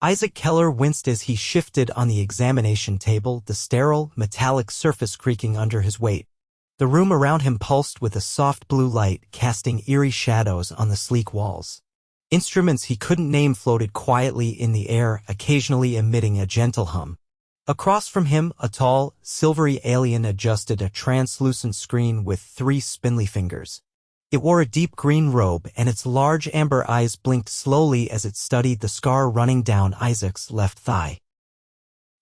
Isaac Keller winced as he shifted on the examination table, the sterile, metallic surface creaking under his weight. The room around him pulsed with a soft blue light, casting eerie shadows on the sleek walls. Instruments he couldn't name floated quietly in the air, occasionally emitting a gentle hum. Across from him, a tall, silvery alien adjusted a translucent screen with 3 spindly fingers. It wore a deep green robe, and its large amber eyes blinked slowly as it studied the scar running down Isaac's left thigh.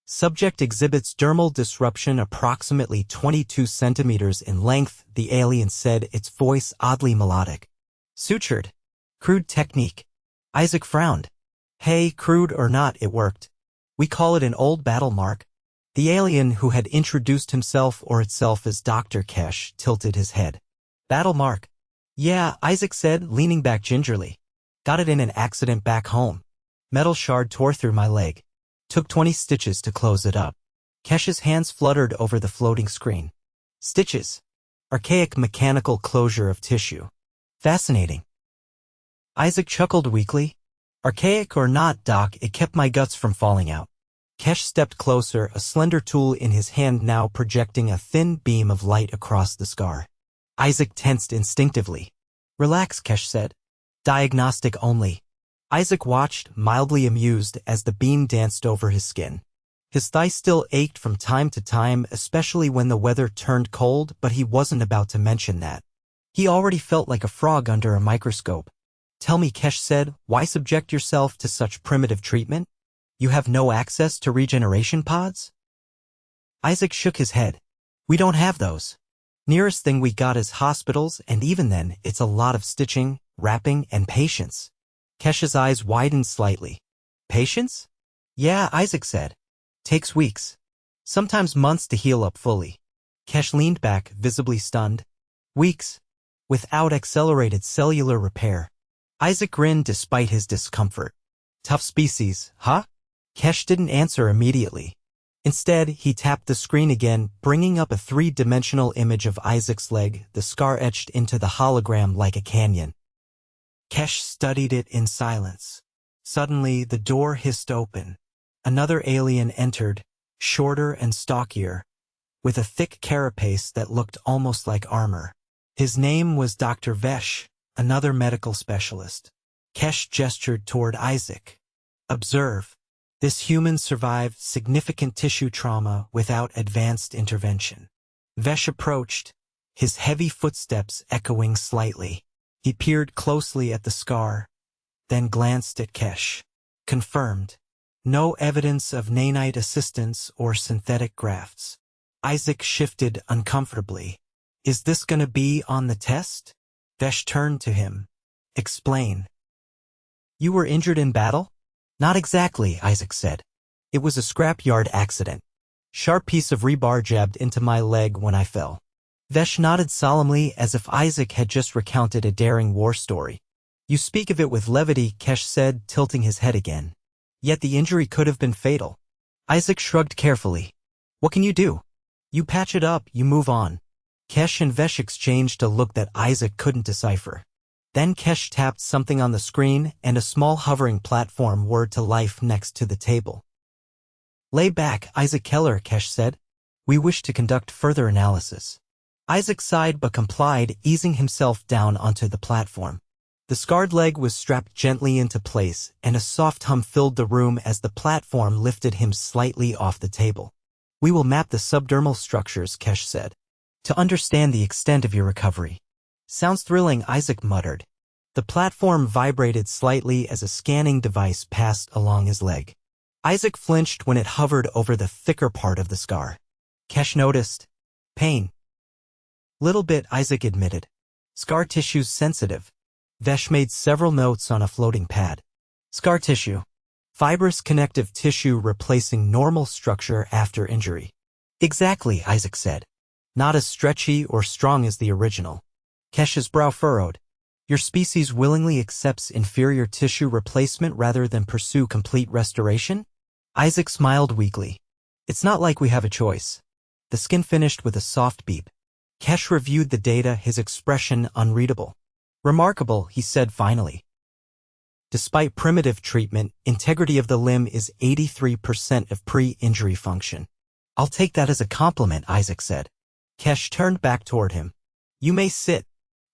Subject exhibits dermal disruption approximately 22 centimeters in length, the alien said, its voice oddly melodic. Sutured. Crude technique. Isaac frowned. Hey, crude or not, it worked. We call it an old battle mark. The alien, who had introduced himself or itself as Dr. Kesh, tilted his head. Battle mark. Yeah, Isaac said, leaning back gingerly. Got it in an accident back home. Metal shard tore through my leg. Took 20 stitches to close it up. Kesh's hands fluttered over the floating screen. Stitches. Archaic mechanical closure of tissue. Fascinating. Isaac chuckled weakly. Archaic or not, Doc, it kept my guts from falling out. Kesh stepped closer, a slender tool in his hand now projecting a thin beam of light across the scar. Isaac tensed instinctively. Relax, Kesh said. Diagnostic only. Isaac watched, mildly amused, as the beam danced over his skin. His thigh still ached from time to time, especially when the weather turned cold, but he wasn't about to mention that. He already felt like a frog under a microscope. Tell me, Kesh said, why subject yourself to such primitive treatment? You have no access to regeneration pods? Isaac shook his head. We don't have those. Nearest thing we got is hospitals, and even then, it's a lot of stitching, wrapping, and patience. Kesh's eyes widened slightly. Patience? Yeah, Isaac said. Takes weeks. Sometimes months to heal up fully. Kesh leaned back, visibly stunned. Weeks. Without accelerated cellular repair. Isaac grinned despite his discomfort. Tough species, huh? Kesh didn't answer immediately. Instead, he tapped the screen again, bringing up a 3-dimensional image of Isaac's leg, the scar etched into the hologram like a canyon. Kesh studied it in silence. Suddenly, the door hissed open. Another alien entered, shorter and stockier, with a thick carapace that looked almost like armor. His name was Dr. Vesh, another medical specialist. Kesh gestured toward Isaac. Observe. This human survived significant tissue trauma without advanced intervention. Vesh approached, his heavy footsteps echoing slightly. He peered closely at the scar, then glanced at Kesh. Confirmed. No evidence of nanite assistance or synthetic grafts. Isaac shifted uncomfortably. Is this gonna be on the test? Vesh turned to him. Explain. You were injured in battle? Not exactly, Isaac said. It was a scrapyard accident. Sharp piece of rebar jabbed into my leg when I fell. Vesh nodded solemnly as if Isaac had just recounted a daring war story. You speak of it with levity, Kesh said, tilting his head again. Yet the injury could have been fatal. Isaac shrugged carefully. What can you do? You patch it up, you move on. Kesh and Vesh exchanged a look that Isaac couldn't decipher. Then Kesh tapped something on the screen, and a small hovering platform whirred to life next to the table. Lay back, Isaac Keller, Kesh said. We wish to conduct further analysis. Isaac sighed but complied, easing himself down onto the platform. The scarred leg was strapped gently into place, and a soft hum filled the room as the platform lifted him slightly off the table. We will map the subdermal structures, Kesh said, to understand the extent of your recovery. Sounds thrilling, Isaac muttered. The platform vibrated slightly as a scanning device passed along his leg. Isaac flinched when it hovered over the thicker part of the scar. Kesh noticed. Pain. Little bit, Isaac admitted. Scar tissue's sensitive. Vesh made several notes on a floating pad. Scar tissue. Fibrous connective tissue replacing normal structure after injury. Exactly, Isaac said. Not as stretchy or strong as the original. Kesh's brow furrowed. Your species willingly accepts inferior tissue replacement rather than pursue complete restoration? Isaac smiled weakly. It's not like we have a choice. The skin finished with a soft beep. Kesh reviewed the data, his expression unreadable. Remarkable, he said finally. Despite primitive treatment, integrity of the limb is 83% of pre-injury function. I'll take that as a compliment, Isaac said. Kesh turned back toward him. You may sit.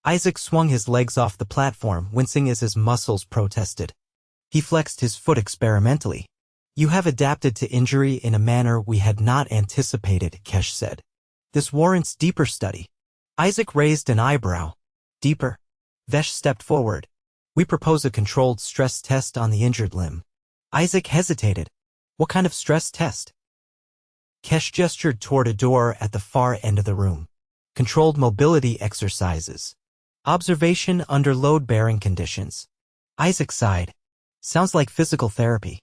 Isaac swung his legs off the platform, wincing as his muscles protested. He flexed his foot experimentally. You have adapted to injury in a manner we had not anticipated, Kesh said. This warrants deeper study. Isaac raised an eyebrow. Deeper? Vesh stepped forward. We propose a controlled stress test on the injured limb. Isaac hesitated. What kind of stress test? Kesh gestured toward a door at the far end of the room. Controlled mobility exercises. Observation under load-bearing conditions. Isaac sighed. Sounds like physical therapy.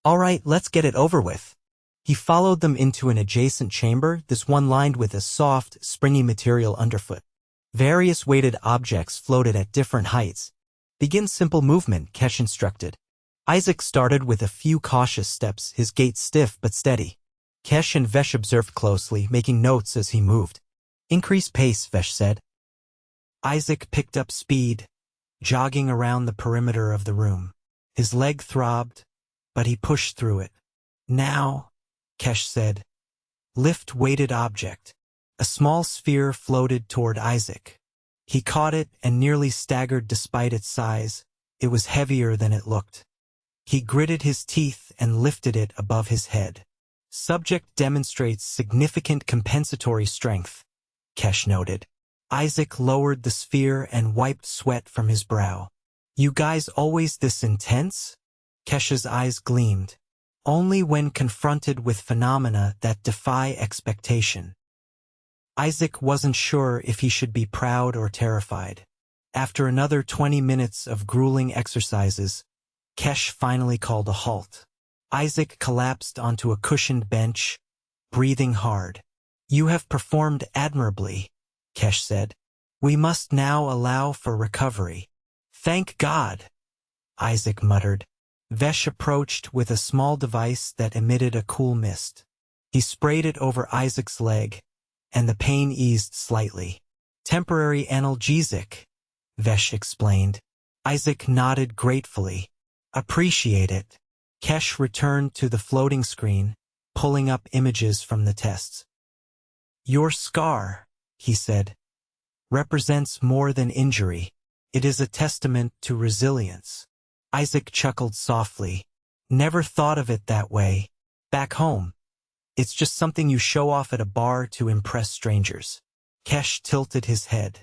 All right, let's get it over with. He followed them into an adjacent chamber, this one lined with a soft, springy material underfoot. Various weighted objects floated at different heights. Begin simple movement, Kesh instructed. Isaac started with a few cautious steps, his gait stiff but steady. Kesh and Vesh observed closely, making notes as he moved. Increase pace, Vesh said. Isaac picked up speed, jogging around the perimeter of the room. His leg throbbed, but he pushed through it. Now, Kesh said, lift weighted object. A small sphere floated toward Isaac. He caught it and nearly staggered despite its size. It was heavier than it looked. He gritted his teeth and lifted it above his head. Subject demonstrates significant compensatory strength, Kesh noted. Isaac lowered the sphere and wiped sweat from his brow. You guys always this intense? Kesh's eyes gleamed. Only when confronted with phenomena that defy expectation. Isaac wasn't sure if he should be proud or terrified. After another 20 minutes of grueling exercises, Kesh finally called a halt. Isaac collapsed onto a cushioned bench, breathing hard. You have performed admirably, Kesh said. We must now allow for recovery. Thank God, Isaac muttered. Vesh approached with a small device that emitted a cool mist. He sprayed it over Isaac's leg, and the pain eased slightly. Temporary analgesic, Vesh explained. Isaac nodded gratefully. Appreciate it. Kesh returned to the floating screen, pulling up images from the tests. Your scar, he said, represents more than injury. It is a testament to resilience. Isaac chuckled softly. Never thought of it that way. Back home, it's just something you show off at a bar to impress strangers. Kesh tilted his head.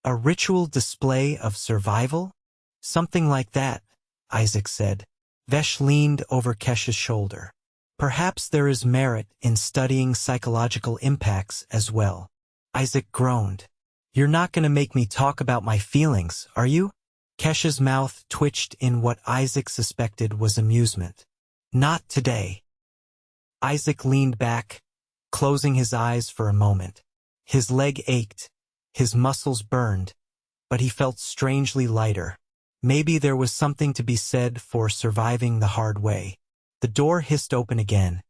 A ritual display of survival? Something like that, Isaac said. Vesh leaned over Kesh's shoulder. Perhaps there is merit in studying psychological impacts as well. Isaac groaned. You're not going to make me talk about my feelings, are you? Kesh's mouth twitched in what Isaac suspected was amusement. Not today. Isaac leaned back, closing his eyes for a moment. His leg ached, his muscles burned, but he felt strangely lighter. Maybe there was something to be said for surviving the hard way. The door hissed open again,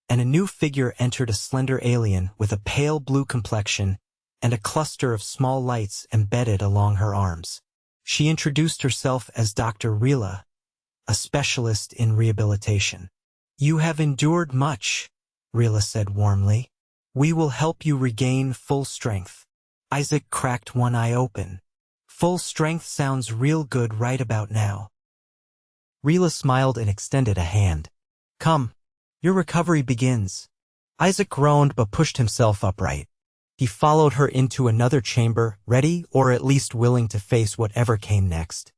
and a new figure entered, a slender alien with a pale blue complexion and a cluster of small lights embedded along her arms. She introduced herself as Dr. Rila, a specialist in rehabilitation. You have endured much, Rila said warmly. We will help you regain full strength. Isaac cracked one eye open. Full strength sounds real good right about now. Rila smiled and extended a hand. Come, your recovery begins. Isaac groaned but pushed himself upright. He followed her into another chamber, ready or at least willing to face whatever came next.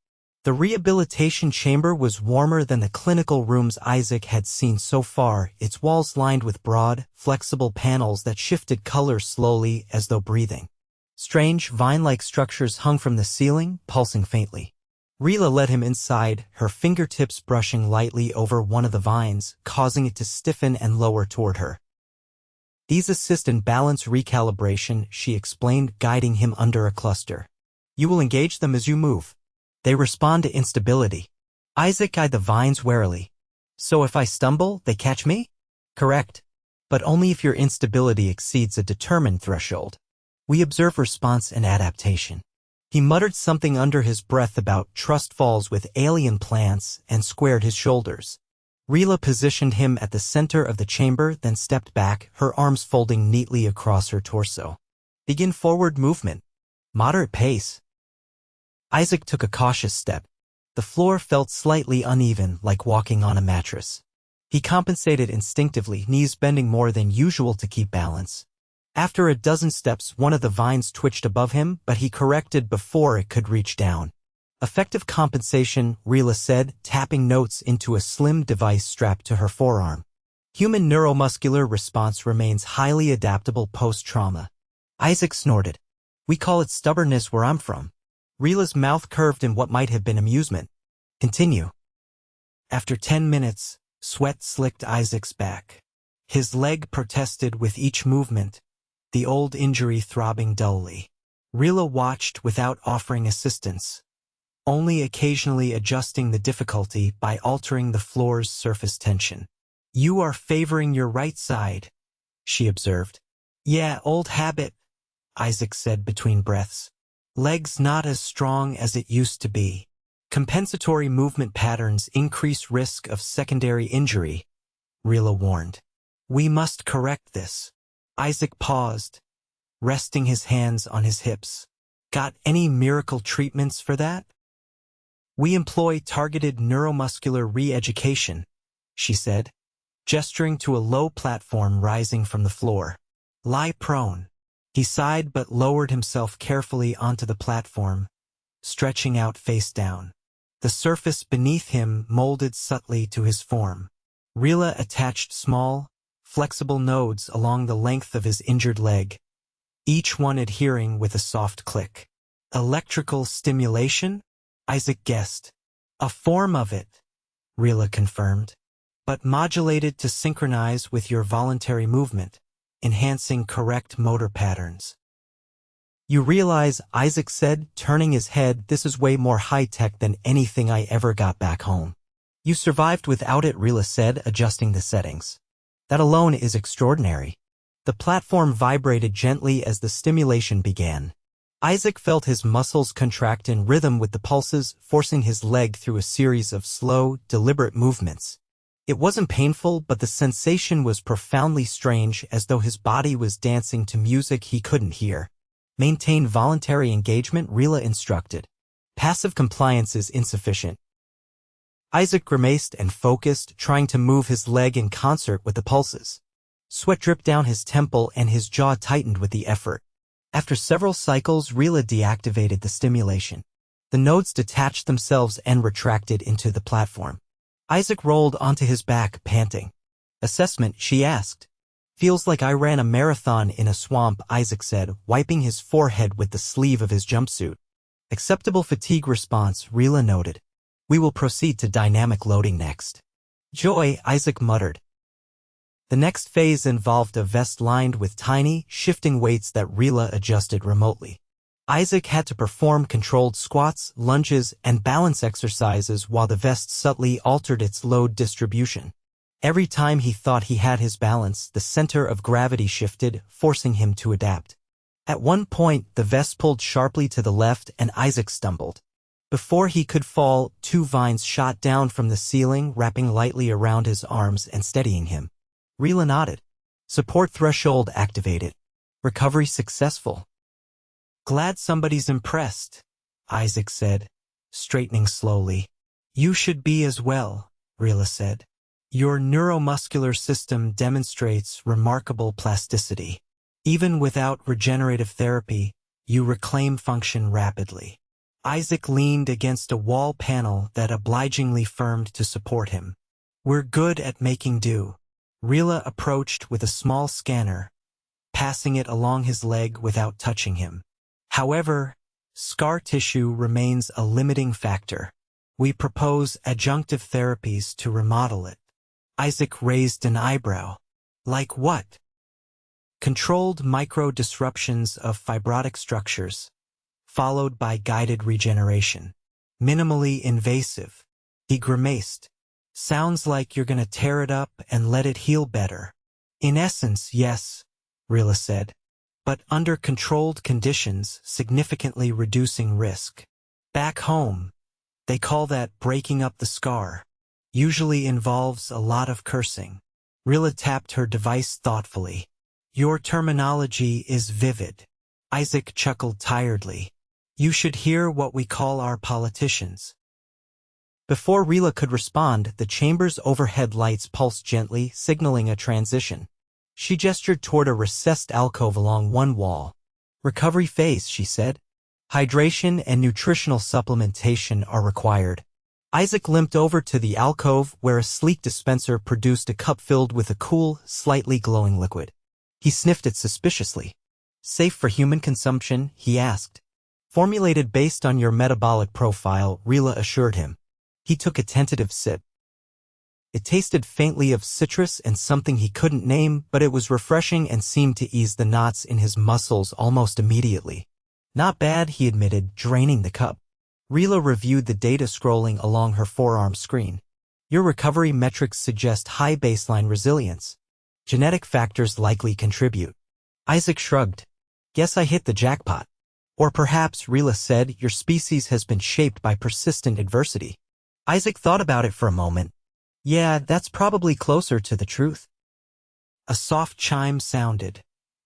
The rehabilitation chamber was warmer than the clinical rooms Isaac had seen so far, its walls lined with broad, flexible panels that shifted color slowly as though breathing. Strange, vine-like structures hung from the ceiling, pulsing faintly. Rila led him inside, her fingertips brushing lightly over one of the vines, causing it to stiffen and lower toward her. These assist in balance recalibration, she explained, guiding him under a cluster. You will engage them as you move. They respond to instability. Isaac eyed the vines warily. So if I stumble, they catch me? Correct. But only if your instability exceeds a determined threshold. We observe response and adaptation. He muttered something under his breath about trust falls with alien plants and squared his shoulders. Rila positioned him at the center of the chamber, then stepped back, her arms folding neatly across her torso. Begin forward movement. Moderate pace. Isaac took a cautious step. The floor felt slightly uneven, like walking on a mattress. He compensated instinctively, knees bending more than usual to keep balance. After a dozen steps, one of the vines twitched above him, but he corrected before it could reach down. Effective compensation, Rila said, tapping notes into a slim device strapped to her forearm. Human neuromuscular response remains highly adaptable post-trauma. Isaac snorted. We call it stubbornness where I'm from. Rila's mouth curved in what might have been amusement. Continue. After 10 minutes, sweat slicked Isaac's back. His leg protested with each movement, the old injury throbbing dully. Rila watched without offering assistance, only occasionally adjusting the difficulty by altering the floor's surface tension. You are favoring your right side, she observed. Yeah, old habit, Isaac said between breaths. Legs not as strong as it used to be. Compensatory movement patterns increase risk of secondary injury, Rila warned. We must correct this. Isaac paused, resting his hands on his hips. Got any miracle treatments for that? We employ targeted neuromuscular re-education, she said, gesturing to a low platform rising from the floor. Lie prone. He sighed but lowered himself carefully onto the platform, stretching out face down. The surface beneath him molded subtly to his form. Rila attached small, flexible nodes along the length of his injured leg, each one adhering with a soft click. Electrical stimulation? Isaac guessed. A form of it, Rila confirmed, but modulated to synchronize with your voluntary movement, enhancing correct motor patterns. You realize, Isaac said, turning his head, this is way more high-tech than anything I ever got back home. You survived without it, Rila said, adjusting the settings. That alone is extraordinary. The platform vibrated gently as the stimulation began. Isaac felt his muscles contract in rhythm with the pulses, forcing his leg through a series of slow, deliberate movements. It wasn't painful, but the sensation was profoundly strange, as though his body was dancing to music he couldn't hear. Maintain voluntary engagement, Rila instructed. Passive compliance is insufficient. Isaac grimaced and focused, trying to move his leg in concert with the pulses. Sweat dripped down his temple and his jaw tightened with the effort. After several cycles, Rila deactivated the stimulation. The nodes detached themselves and retracted into the platform. Isaac rolled onto his back, panting. Assessment, she asked. Feels like I ran a marathon in a swamp, Isaac said, wiping his forehead with the sleeve of his jumpsuit. Acceptable fatigue response, Rila noted. We will proceed to dynamic loading next. Joy, Isaac muttered. The next phase involved a vest lined with tiny, shifting weights that Rila adjusted remotely. Isaac had to perform controlled squats, lunges, and balance exercises while the vest subtly altered its load distribution. Every time he thought he had his balance, the center of gravity shifted, forcing him to adapt. At one point, the vest pulled sharply to the left and Isaac stumbled. Before he could fall, 2 vines shot down from the ceiling, wrapping lightly around his arms and steadying him. Rila nodded. Support threshold activated. Recovery successful. Glad somebody's impressed, Isaac said, straightening slowly. You should be as well, Rila said. Your neuromuscular system demonstrates remarkable plasticity. Even without regenerative therapy, you reclaim function rapidly. Isaac leaned against a wall panel that obligingly firmed to support him. We're good at making do. Rila approached with a small scanner, passing it along his leg without touching him. However, scar tissue remains a limiting factor. We propose adjunctive therapies to remodel it. Isaac raised an eyebrow. Like what? Controlled micro-disruptions of fibrotic structures, followed by guided regeneration. Minimally invasive. He grimaced. Sounds like you're gonna tear it up and let it heal better. In essence, yes, Rila said. but under controlled conditions, significantly reducing risk. Back home, they call that breaking up the scar. Usually involves a lot of cursing. Rilla tapped her device thoughtfully. Your terminology is vivid. Isaac chuckled tiredly. You should hear what we call our politicians. Before Rilla could respond, the chamber's overhead lights pulsed gently, signaling a transition. She gestured toward a recessed alcove along one wall. Recovery phase, she said. Hydration and nutritional supplementation are required. Isaac limped over to the alcove where a sleek dispenser produced a cup filled with a cool, slightly glowing liquid. He sniffed it suspiciously. Safe for human consumption, he asked. Formulated based on your metabolic profile, Rilla assured him. He took a tentative sip. It tasted faintly of citrus and something he couldn't name, but it was refreshing and seemed to ease the knots in his muscles almost immediately. Not bad, he admitted, draining the cup. Rilla reviewed the data scrolling along her forearm screen. Your recovery metrics suggest high baseline resilience. Genetic factors likely contribute. Isaac shrugged. Guess I hit the jackpot. Or perhaps, Rilla said, your species has been shaped by persistent adversity. Isaac thought about it for a moment. Yeah, that's probably closer to the truth. A soft chime sounded,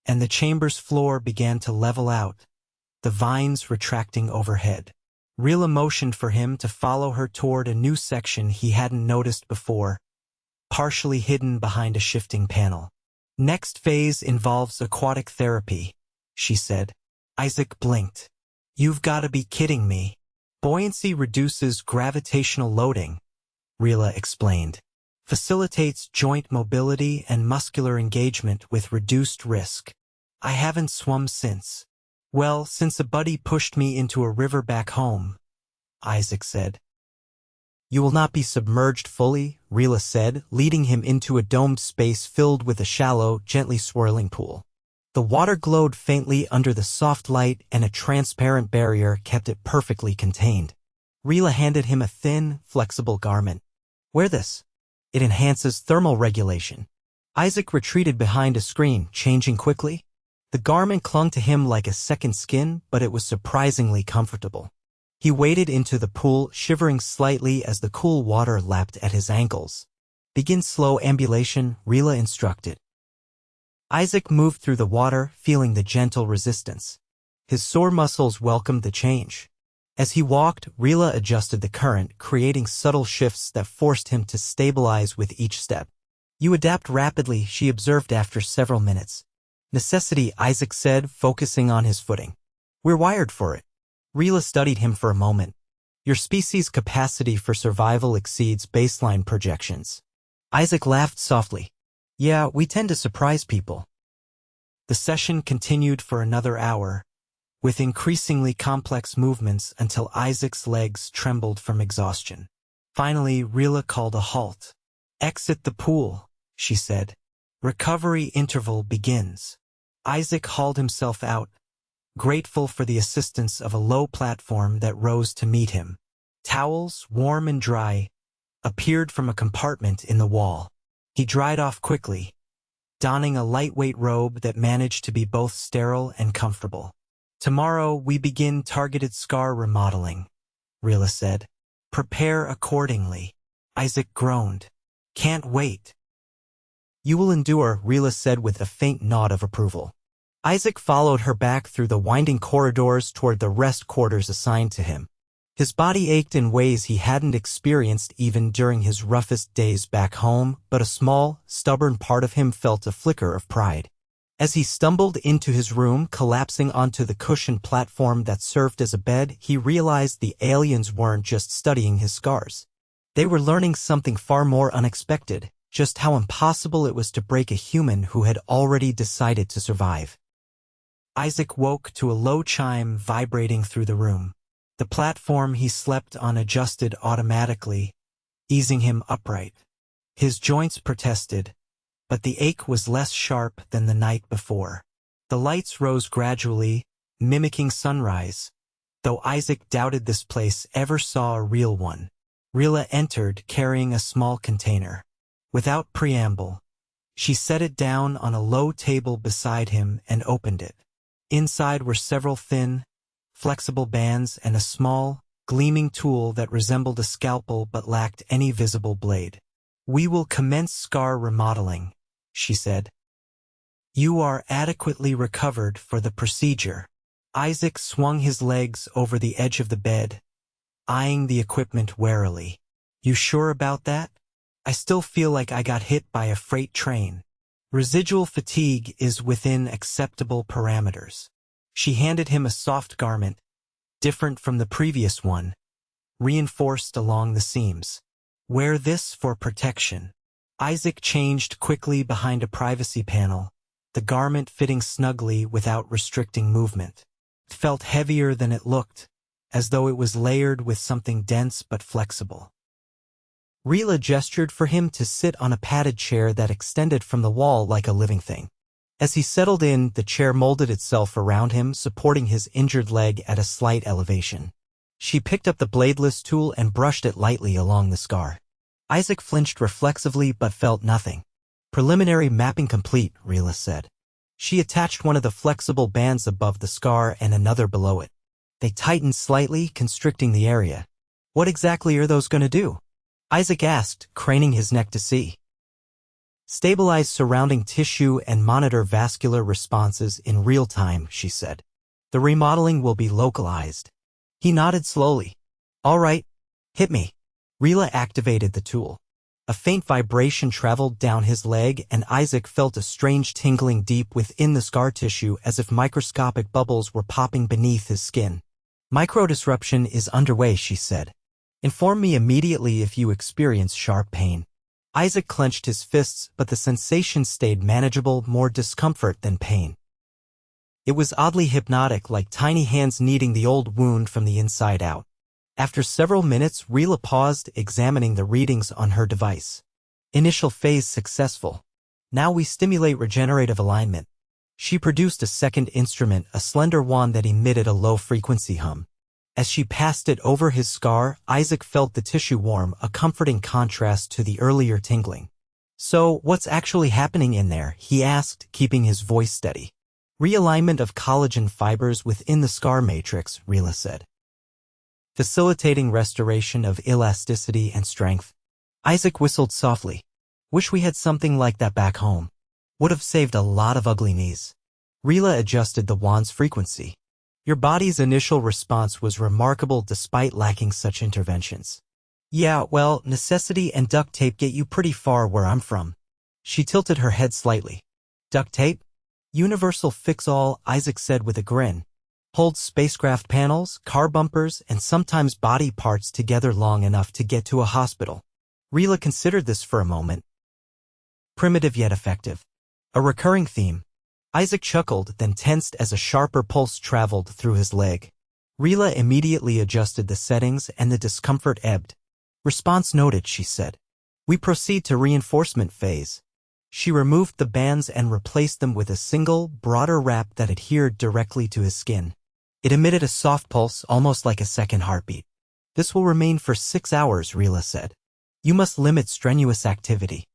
and the chamber's floor began to level out, the vines retracting overhead. Rilla motioned for him to follow her toward a new section he hadn't noticed before, partially hidden behind a shifting panel. Next phase involves aquatic therapy, she said. Isaac blinked. You've got to be kidding me. Buoyancy reduces gravitational loading, Rilla explained. Facilitates joint mobility and muscular engagement with reduced risk. I haven't swum since. Well, since a buddy pushed me into a river back home, Isaac said. You will not be submerged fully, Rilla said, leading him into a domed space filled with a shallow, gently swirling pool. The water glowed faintly under the soft light and a transparent barrier kept it perfectly contained. Rilla handed him a thin, flexible garment. Wear this. It enhances thermal regulation. Isaac retreated behind a screen, changing quickly. The garment clung to him like a second skin, but it was surprisingly comfortable. He waded into the pool, shivering slightly as the cool water lapped at his ankles. Begin slow ambulation, Rilla instructed. Isaac moved through the water, feeling the gentle resistance. His sore muscles welcomed the change. As he walked, Rilla adjusted the current, creating subtle shifts that forced him to stabilize with each step. You adapt rapidly, she observed after several minutes. Necessity, Isaac said, focusing on his footing. We're wired for it. Rilla studied him for a moment. Your species' capacity for survival exceeds baseline projections. Isaac laughed softly. Yeah, we tend to surprise people. The session continued for another hour, with increasingly complex movements until Isaac's legs trembled from exhaustion. Finally, Rilla called a halt. Exit the pool, she said. Recovery interval begins. Isaac hauled himself out, grateful for the assistance of a low platform that rose to meet him. Towels, warm and dry, appeared from a compartment in the wall. He dried off quickly, donning a lightweight robe that managed to be both sterile and comfortable. Tomorrow we begin targeted scar remodeling, Rilla said. Prepare accordingly. Isaac groaned. Can't wait. You will endure, Rilla said with a faint nod of approval. Isaac followed her back through the winding corridors toward the rest quarters assigned to him. His body ached in ways he hadn't experienced even during his roughest days back home, but a small, stubborn part of him felt a flicker of pride. As he stumbled into his room, collapsing onto the cushioned platform that served as a bed, he realized the aliens weren't just studying his scars. They were learning something far more unexpected, just how impossible it was to break a human who had already decided to survive. Isaac woke to a low chime vibrating through the room. The platform he slept on adjusted automatically, easing him upright. His joints protested, but the ache was less sharp than the night before. The lights rose gradually, mimicking sunrise, though Isaac doubted this place ever saw a real one. Rilla entered, carrying a small container. Without preamble, she set it down on a low table beside him and opened it. Inside were several thin, flexible bands and a small, gleaming tool that resembled a scalpel but lacked any visible blade. "We will commence scar remodeling," she said. "You are adequately recovered for the procedure." Isaac swung his legs over the edge of the bed, eyeing the equipment warily. "You sure about that? I still feel like I got hit by a freight train. Residual fatigue is within acceptable parameters." She handed him a soft garment, different from the previous one, reinforced along the seams. "Wear this for protection." Isaac changed quickly behind a privacy panel, the garment fitting snugly without restricting movement. It felt heavier than it looked, as though it was layered with something dense but flexible. Rila gestured for him to sit on a padded chair that extended from the wall like a living thing. As he settled in, the chair molded itself around him, supporting his injured leg at a slight elevation. She picked up the bladeless tool and brushed it lightly along the scar. Isaac flinched reflexively but felt nothing. "Preliminary mapping complete," Rila said. She attached one of the flexible bands above the scar and another below it. They tightened slightly, constricting the area. "What exactly are those going to do?" Isaac asked, craning his neck to see. "Stabilize surrounding tissue and monitor vascular responses in real time," she said. "The remodeling will be localized." He nodded slowly. "All right, hit me." Rila activated the tool. A faint vibration traveled down his leg, and Isaac felt a strange tingling deep within the scar tissue, as if microscopic bubbles were popping beneath his skin. "Microdisruption is underway," she said. "Inform me immediately if you experience sharp pain." Isaac clenched his fists, but the sensation stayed manageable, more discomfort than pain. It was oddly hypnotic, like tiny hands kneading the old wound from the inside out. After several minutes, Rila paused, examining the readings on her device. "Initial phase successful. Now we stimulate regenerative alignment." She produced a second instrument, a slender wand that emitted a low-frequency hum. As she passed it over his scar, Isaac felt the tissue warm, a comforting contrast to the earlier tingling. "So, what's actually happening in there?" he asked, keeping his voice steady. "Realignment of collagen fibers within the scar matrix," Rila said. "Facilitating restoration of elasticity and strength." Isaac whistled softly. "Wish we had something like that back home. Would have saved a lot of ugly knees." Rila adjusted the wand's frequency. "Your body's initial response was remarkable despite lacking such interventions." "Yeah, well, necessity and duct tape get you pretty far where I'm from." She tilted her head slightly. "Duct tape? Universal fix-all," Isaac said with a grin. "Holds spacecraft panels, car bumpers, and sometimes body parts together long enough to get to a hospital." Rila considered this for a moment. "Primitive yet effective. A recurring theme." Isaac chuckled, then tensed as a sharper pulse traveled through his leg. Rila immediately adjusted the settings and the discomfort ebbed. "Response noted," she said. "We proceed to reinforcement phase." She removed the bands and replaced them with a single, broader wrap that adhered directly to his skin. It emitted a soft pulse, almost like a second heartbeat. "This will remain for 6 hours," Rila said. "You must limit strenuous activity."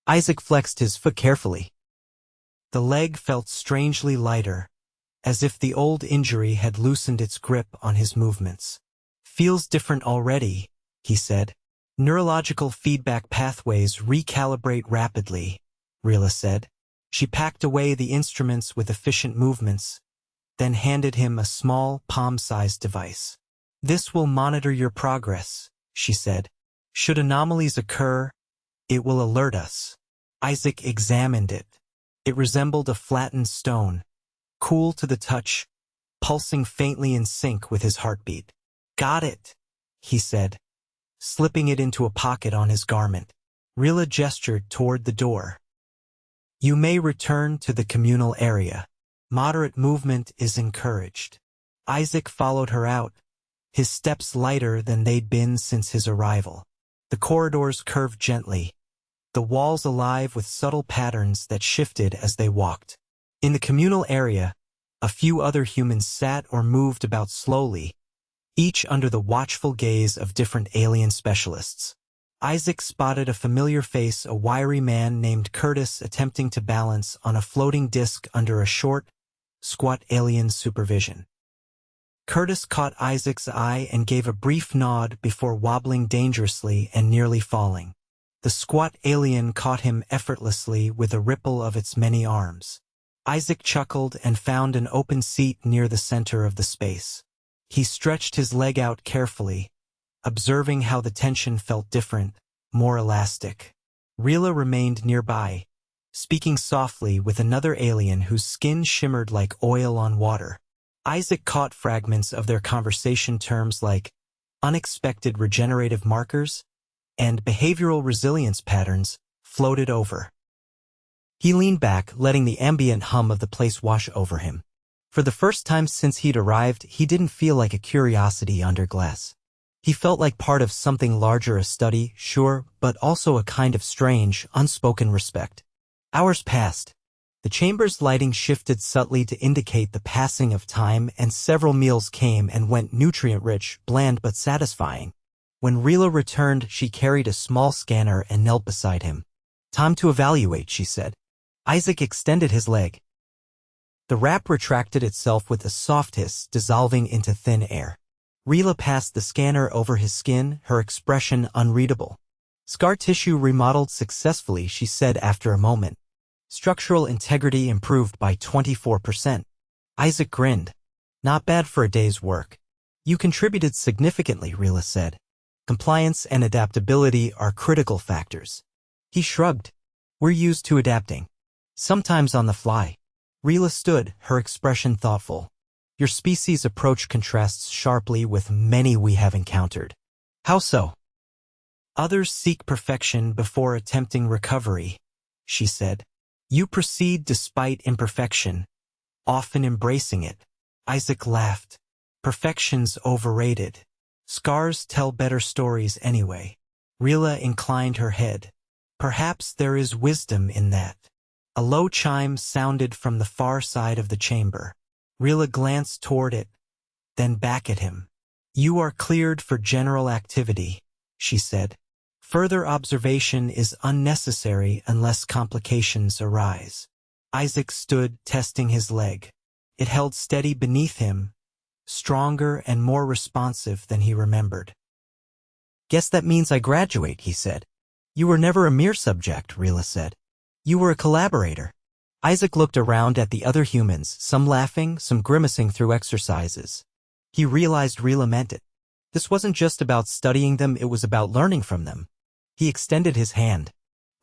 Isaac flexed his foot carefully. The leg felt strangely lighter, as if the old injury had loosened its grip on his movements. "Feels different already," he said. "Neurological feedback pathways recalibrate rapidly," Rila said. She packed away the instruments with efficient movements, then handed him a small, palm-sized device. "This will monitor your progress," she said. "Should anomalies occur, it will alert us." Isaac examined it. It resembled a flattened stone, cool to the touch, pulsing faintly in sync with his heartbeat. "Got it," he said, slipping it into a pocket on his garment. Rila gestured toward the door. "You may return to the communal area. Moderate movement is encouraged." Isaac followed her out, his steps lighter than they'd been since his arrival. The corridors curved gently, the walls alive with subtle patterns that shifted as they walked. In the communal area, a few other humans sat or moved about slowly, each under the watchful gaze of different alien specialists. Isaac spotted a familiar face, a wiry man named Curtis attempting to balance on a floating disc under a short, squat alien supervision. Curtis caught Isaac's eye and gave a brief nod before wobbling dangerously and nearly falling. The squat alien caught him effortlessly with a ripple of its many arms. Isaac chuckled and found an open seat near the center of the space. He stretched his leg out carefully, observing how the tension felt different, more elastic. Rila remained nearby, speaking softly with another alien whose skin shimmered like oil on water. Isaac caught fragments of their conversation, terms like unexpected regenerative markers and behavioral resilience patterns floated over. He leaned back, letting the ambient hum of the place wash over him. For the first time since he'd arrived, he didn't feel like a curiosity under glass. He felt like part of something larger, a study, sure, but also a kind of strange, unspoken respect. Hours passed. The chamber's lighting shifted subtly to indicate the passing of time, and several meals came and went, nutrient-rich, bland but satisfying. When Rila returned, she carried a small scanner and knelt beside him. "Time to evaluate," she said. Isaac extended his leg. The wrap retracted itself with a soft hiss, dissolving into thin air. Rila passed the scanner over his skin, her expression unreadable. "Scar tissue remodeled successfully," she said after a moment. "Structural integrity improved by 24%. Isaac grinned. "Not bad for a day's work." "You contributed significantly," Rila said. "Compliance and adaptability are critical factors." He shrugged. "We're used to adapting. Sometimes on the fly." Rila stood, her expression thoughtful. "Your species' approach contrasts sharply with many we have encountered." "How so?" "Others seek perfection before attempting recovery," she said. "You proceed despite imperfection, often embracing it." Isaac laughed. "Perfection's overrated. Scars tell better stories anyway." Rila inclined her head. "Perhaps there is wisdom in that." A low chime sounded from the far side of the chamber. Rila glanced toward it, then back at him. "You are cleared for general activity," she said. "Further observation is unnecessary unless complications arise." Isaac stood, testing his leg. It held steady beneath him, stronger and more responsive than he remembered. "Guess that means I graduate," he said. "You were never a mere subject," Rila said. "You were a collaborator." Isaac looked around at the other humans, some laughing, some grimacing through exercises. He realized Rila meant it. This wasn't just about studying them, it was about learning from them. He extended his hand.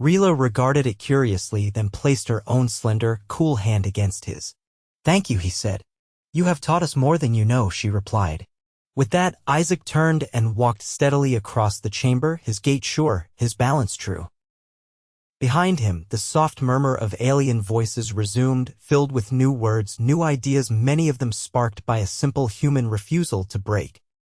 Rila regarded it curiously, then placed her own slender, cool hand against his. "Thank you," he said. "You have taught us more than you know," she replied. With that, Isaac turned and walked steadily across the chamber, his gait sure, his balance true. Behind him, the soft murmur of alien voices resumed, filled with new words, new ideas, many of them sparked by a simple human refusal to break.